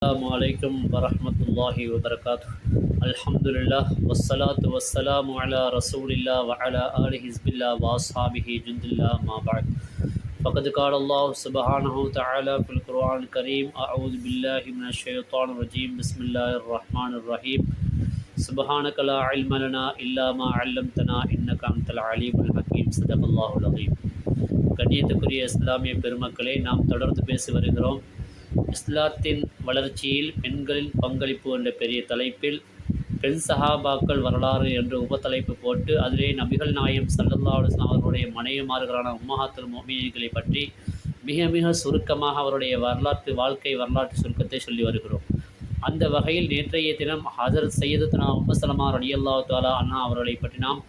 السلام عليكم ورحمة الله وبركاته. الحمد لله والصلاة والسلام على رسول الله وعلى آله حزب الله وأصحابه جند الله ما بعد. فقد قال الله سبحانه وتعالى في القرآن الكريم: أعوذ بالله من الشيطان الرجيم، بسم الله الرحمن الرحيم. سبحانك لا علم لنا إلا ما علمتنا إنك أنت العليم الحكيم. صدق الله العظيم. கண்ணியத்துக்குரிய இஸ்லாமிய பெருமக்களே, நாம் தொடர்ந்து பேசி வருகிறோம் இஸ்லாத்தின் வளர்ச்சியில் பெண்களின் பங்களிப்பு என்ற பெரிய தலைப்பில் பெண் சஹாபாக்கள் வரலாறு என்று உபத்தலைப்பு போட்டு அதிலே நபிகள் நாயம் ஸல்லல்லாஹு அலைஹி வஸல்லம் அவர்களுடைய மனைவிமார்களான உம்மஹாத்துல் முஃமினீன்களை பற்றி மிக மிக சுருக்கமாக அவருடைய வாழ்க்கை வரலாற்று சுருக்கத்தை சொல்லி வருகிறோம். அந்த வகையில் நேற்றைய தினம் ஹஜரத் சையதத்துனா உம்மு ஸலமா ரலியல்லாஹு தஆலா அன்ஹா அவர்களை பற்றி நாம்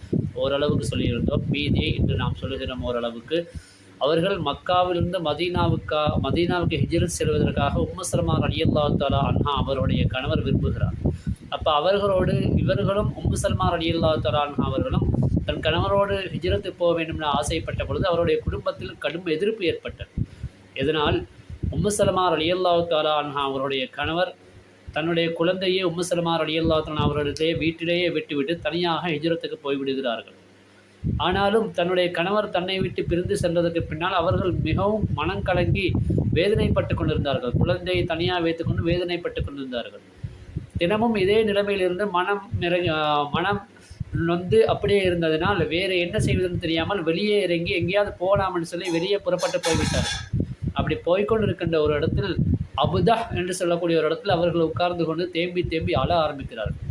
ஓரளவுக்கு சொல்லியிருந்தோம். மீதியை இன்று நாம் சொல்லுகிறோம் ஓரளவுக்கு. அவர்கள் மக்காவிலிருந்து மதீனாவுக்கு ஹிஜ்ரத் செல்வதற்காக உம்மு ஸலமா ரலியல்லாஹு தஆலா அன்ஹா அவருடைய கணவர் விரும்புகிறார். அப்போ அவர்களோடு இவர்களும் உம்மு ஸலமா ரலியல்லாஹு தஆலா அன்ஹா அவர்களும் தன் கணவரோடு ஹிஜ்ரத்து போக வேண்டும் என ஆசைப்பட்ட பொழுது அவருடைய குடும்பத்தில் கடும் எதிர்ப்பு ஏற்பட்டது. இதனால் உம்மு ஸலமா ரலியல்லாஹு தஆலா அன்ஹா அவருடைய கணவர் தன்னுடைய குழந்தையை உம்மு ஸலமா ரலியல்லாஹு தஆலா அவர்களுடைய வீட்டிலேயே விட்டுவிட்டு தனியாக ஹிஜ்ரத்துக்கு போய்விடுகிறார்கள். ஆனாலும் தன்னுடைய கணவர் தன்னை விட்டு பிரிந்து சென்றதற்கு பின்னால் அவர்கள் மிகவும் மனம் கலங்கி வேதனைப்பட்டு கொண்டிருந்தார்கள். குழந்தையை தனியாக வைத்துக்கொண்டு வேதனைப்பட்டு கொண்டிருந்தார்கள். தினமும் இதே நிலைமையிலிருந்து மனம் நொந்து அப்படியே இருந்ததினால் வேறு என்ன செய்வதுன்னு தெரியாமல் வெளியே இறங்கி எங்கேயாவது போகலாம்னு சொல்லி வெளியே புறப்பட்டு போய்விட்டார்கள். அப்படி போய்கொண்டு இருக்கின்ற ஒரு இடத்தில் அபுதா என்று சொல்லக்கூடிய ஒரு இடத்தில் அவர்கள் உட்கார்ந்து கொண்டு தேம்பி தேம்பி அழ ஆரம்பிக்கிறார்கள்.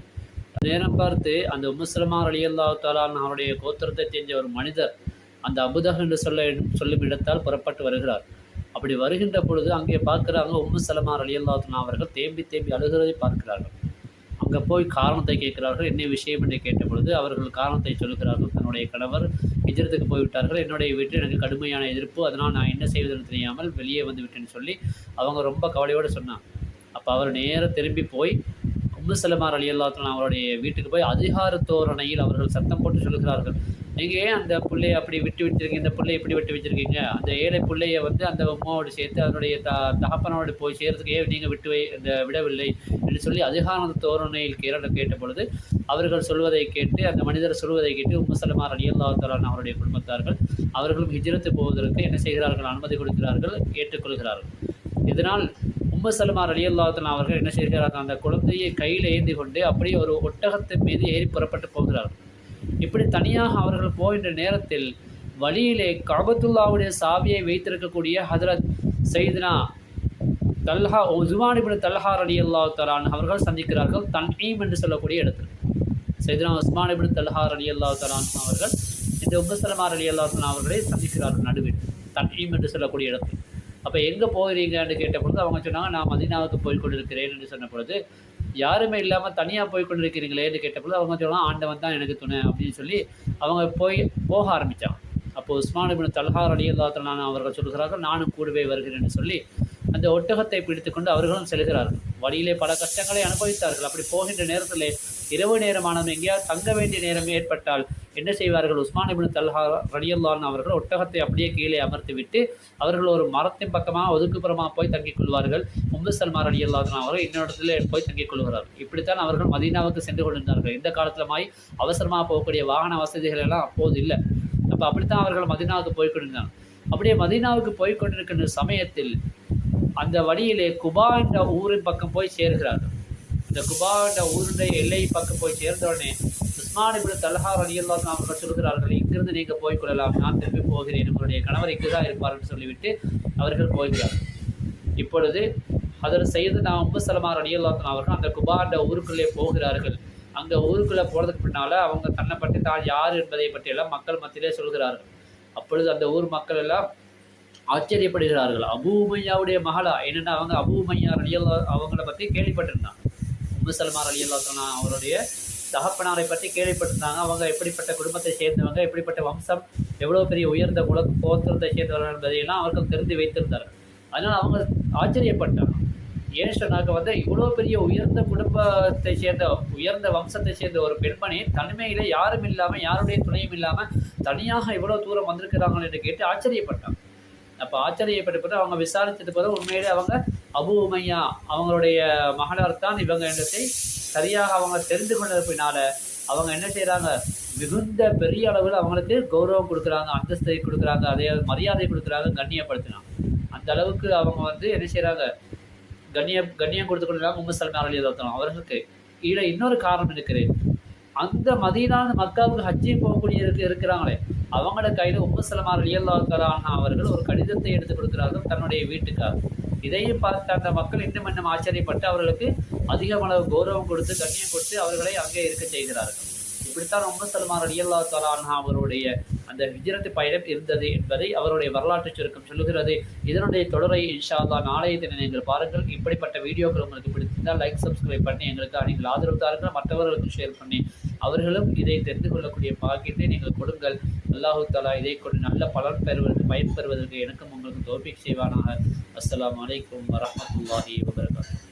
நேரம் பார்த்து அந்த உம்மு ஸலமா ரலியல்லாஹு தஆலா அவருடைய கோத்திரத்தை சேர்ந்த ஒரு மனிதர் அந்த அபுதா என்று சொல்லும் இடத்தால் புறப்பட்டு வருகிறார். அப்படி வருகின்ற பொழுது அங்கே பார்க்குறாங்க உம்மு ஸலமா ரலியல்லாஹு தஆலா அவர்கள் தேம்பி தேம்பி அழுகிறதை பார்க்கிறார்கள். அங்கே போய் காரணத்தை கேட்கிறார்கள். என்ன விஷயம் என்று கேட்ட பொழுது அவர்கள் காரணத்தை சொல்கிறார்கள். தன்னுடைய கணவர் ஹிஜ்ரத்துக்கு போய்விட்டார்கள், என்னுடைய வீட்டில் எனக்கு கடுமையான எதிர்ப்பு, அதனால் நான் என்ன செய்வதுன்னு தெரியாமல் வெளியே வந்து விட்டேன்னு சொல்லி அவங்க ரொம்ப கவலையோடு சொன்னாங்க. அப்போ அவர் நேராக திரும்பி போய் உம்மு ஸலமா ரலியல்லாஹு தஆலா அவருடைய வீட்டுக்கு போய் அதிகார தோரணையில் அவர்கள் சத்தம் போட்டு சொல்கிறார்கள், நீங்கள் ஏன் அந்த பிள்ளையை அப்படி விட்டு வச்சிருக்கீங்க, இந்த பிள்ளையை இப்படி விட்டு வச்சுருக்கீங்க, அந்த ஏழை பிள்ளையை வந்து அந்த உமாவோடு சேர்த்து அதனுடைய தகப்பனோடு போய் சேர்றதுக்கு ஏன் நீங்கள் விடவில்லை என்று சொல்லி அதிகார தோரணையில் கேட்ட பொழுது அவர்கள் சொல்வதை கேட்டு அந்த மனிதர் சொல்வதை கேட்டு உம்மு ஸலமா ரலியல்லாஹு தஆலா அவருடைய குடும்பத்தார்கள் அவர்களும் ஹிஜ்ரத்து போவதற்கு என்ன செய்கிறார்கள், அனுமதி கொடுக்கிறார்கள், ஏற்றுக்கொள்கிறார்கள். இதனால் உம்மு ஸலமா ரலியல்லாஹு தஆலா அவர்கள் என்ன செய்கிறார்கள், அந்த குழந்தையை கையில் ஏந்தி கொண்டு அப்படியே ஒரு ஒட்டகத்தின் மீது ஏறி புறப்பட்டு போகிறார்கள். இப்படி தனியாக அவர்கள் போகின்ற நேரத்தில் வழியிலே கஅபத்துல்லாஹ்வுடைய சாவியை வைத்திருக்கக்கூடிய ஹஜ்ரத் சையதுனா தல்ஹா உஸ்மான் இப்னு தல்ஹா ரலியல்லாஹு தஆலா அவர்கள் சந்திக்கிறார்கள். தன்ஈம் என்று சொல்லக்கூடிய இடத்தில் சையதுனா உஸ்மான் இப்னு தல்ஹா ரலியல்லாஹு தஆலா அவர்கள் இந்த உம்மு ஸலமா ரலியல்லாஹு தஆலா அவர்களை சந்திக்கிறார்கள் நடுவில் தன்ஈம் என்று சொல்லக்கூடிய இடத்தில். அப்போ எங்கே போகிறீங்கன்னு கேட்ட பொழுது அவங்க சொன்னாங்க, நான் மதீனாவுக்கு போய்கொண்டிருக்கிறேன் என்று சொன்ன பொழுது, யாருமே இல்லாமல் தனியாக போய்கொண்டிருக்கிறீங்களேன்னு கேட்ட பொழுது அவங்க சொன்னாங்க, ஆண்டவன் தான் எனக்கு துணை அப்படின்னு சொல்லி அவங்க போக ஆரம்பித்தாங்க. அப்போ உஸ்மான் இப்னு தல்ஹா ரலியல்லாஹு தஆலா அவர்கள் சொல்கிறார்கள், நானும் கூடவே வருகிறேன்னு சொல்லி அந்த ஒட்டகத்தை பிடித்துக்கொண்டு அவர்களும் செல்கிறார்கள். வழியிலே பல கஷ்டங்களை அனுபவித்தார்கள். அப்படி போகின்ற நேரத்தில் இரவு நேரமானது எங்கேயாவது தங்க வேண்டிய நேரம் ஏற்பட்டால் என்ன செய்வார்கள், உஸ்மான் இப்னு தல்ஹா ரலியல்லாஹு அவர்கள் ஒட்டகத்தை அப்படியே கீழே அமர்த்தி விட்டு அவர்கள் ஒரு மரத்தின் பக்கமாக ஒதுக்குப்புறமாக போய் தங்கிக் கொள்வார்கள். உம்மு ஸலமா ரலியல்லாஹு அவர்கள் இன்னொரு போய் தங்கிக் கொள்கிறார்கள். இப்படித்தான் அவர்கள் மதீனாவுக்கு சென்று கொண்டிருந்தார்கள். இந்த காலத்தில் அவசரமாக போகக்கூடிய வாகன வசதிகள் எல்லாம் அப்போது இல்லை. அப்போ அப்படித்தான் அவர்கள் மதீனாவுக்கு போய்கொண்டிருந்தாங்க. அப்படியே மதீனாவுக்கு போய்கொண்டிருக்கின்ற சமயத்தில் அந்த வழியிலே குபா என்ற ஊரின் பக்கம் போய் சேர்கிறார்கள். இந்த குபா என்ற ஊருடைய எல்லை பக்கம் போய் சேர்ந்தவுடனே உஸ்மான் இப்னு தல்ஹா ரலியல்லாஹு அவர்கள் சொல்கிறார்கள், இங்கிருந்து நீங்கள் போய்கொள்ளலாம், நான் திரும்பி போகிறேன், உங்களுடைய கணவர் இங்கு தான் இருப்பார்னு சொல்லிவிட்டு அவர்கள் போகிறார்கள். இப்பொழுது ஹஜ்ரத் சையதுனா உம்மு ஸலமா ரலியல்லாஹு அவர்கள் அந்த குபா என்ற ஊருக்குள்ளே போகிறார்கள். அங்கே ஊருக்குள்ளே போகிறதுக்கு பின்னால் அவங்க தன்னை பற்றி தான் யார் என்பதை பற்றியெல்லாம் மக்கள் மத்தியிலே சொல்கிறார்கள். அப்பொழுது அந்த ஊர் மக்கள் எல்லாம் ஆச்சரியப்படுகிறார்கள். அபூ உமையாவுடைய மகளா, என்னென்னா அவங்க அபூ உமையா ரலியல்லாஹு அவங்கள பற்றி கேள்விப்பட்டிருந்தாங்க. உம்மு ஸலமா ரலியல்லாஹு அவருடைய தகப்பனாரை பற்றி கேள்விப்பட்டிருந்தாங்க. அவங்க எப்படிப்பட்ட குடும்பத்தை சேர்ந்தவங்க, எப்படிப்பட்ட வம்சம், எவ்வளோ பெரிய உயர்ந்த கோத்திரத்தை சேர்ந்தவர்கள் என்பதையெல்லாம் அவர்கள் தெரிந்து வைத்திருந்தார்கள். அதனால் அவங்க ஆச்சரியப்பட்டாங்க. ஏன்னு சொன்னாக்க இவ்வளோ பெரிய உயர்ந்த குடும்பத்தை சேர்ந்த உயர்ந்த வம்சத்தை சேர்ந்த ஒரு பெண்மணி தனிமையில் யாரும் இல்லாமல் யாருடைய துணையும் இல்லாமல் தனியாக இவ்வளோ தூரம் வந்திருக்கிறாங்க என்று கேட்டு ஆச்சரியப்பட்டாங்க. அப்போ ஆச்சரியப்பட்ட பிறகு அவங்க விசாரித்தது பிறகு உண்மையிலே அவங்க அபு உமையா அவங்களுடைய மகனார் தான் இவங்க என்னத்தை சரியாக அவங்க தெரிந்து கொண்டது பின்னால் அவங்க என்ன செய்கிறாங்க, மிகுந்த பெரிய அளவில் அவங்களுக்கு கௌரவம் கொடுக்குறாங்க, அந்தஸ்தை கொடுக்குறாங்க, அதே மரியாதை கொடுக்குறாங்க, கண்ணியப்படுத்தினாங்க. அந்த அளவுக்கு அவங்க என்ன செய்கிறாங்க, கண்ணியம் கொடுத்து கொண்டிருக்காங்க உம்மு சல்மா ரலியல்லாஹு அன்ஹா அவர்களுக்கு. இன்னொரு காரணம் இருக்குது. அந்த மதீனா மக்காவுக்கு ஹஜ்ஜி போகக்கூடிய இருக்கிறாங்களே அவங்களோட கையில் உம்மு சல்மா ரலியல்லாஹு அன்ஹா அவர்கள் ஒரு கடிதத்தை எடுத்து கொடுக்கிறார்கள் தன்னுடைய வீட்டுக்காக. இதையும் பார்த்து அந்த மக்கள் இன்னும் ஆச்சரியப்பட்டு அவர்களுக்கு அதிகமளவு கௌரவம் கொடுத்து கண்ணியம் கொடுத்து அவர்களை அங்கே இருக்க செய்கிறார்கள். இப்படித்தான் உம்மு சல்மா ரலியல்லாஹு அன்ஹா அவருடைய அந்த ஹிஜ்ரத் பயணம் இருந்தது என்பதை அவருடைய வரலாற்று சுருக்கம் சொல்லுகிறது. இதனுடைய தொடரை இன்ஷா அல்லாஹ் நாளைய தினம் நீங்கள் பாருங்கள். இப்படிப்பட்ட வீடியோக்கள் உங்களுக்கு பிடித்திருந்தால் லைக் சப்ஸ்கிரைப் பண்ணி எங்களுக்கு நீங்கள் ஆதரவு தாருங்கள், மற்றவர்களுக்கு ஷேர் பண்ணி அவர்களும் இதை தெரிந்து கொள்ளக்கூடிய பாக்கியத்தை நீங்கள் கொடுங்கள். அல்லாஹு தஆலா இதை கொண்டு நல்ல பலன் பெறுவதற்கு பயன்பெறுவதற்கு எனக்கும் உங்களுக்கு தௌஃபீக் செய்வானாக. அஸ்ஸலாமு அலைக்கும் வரஹ்மத்துல்லாஹி வபரகாத்துஹு.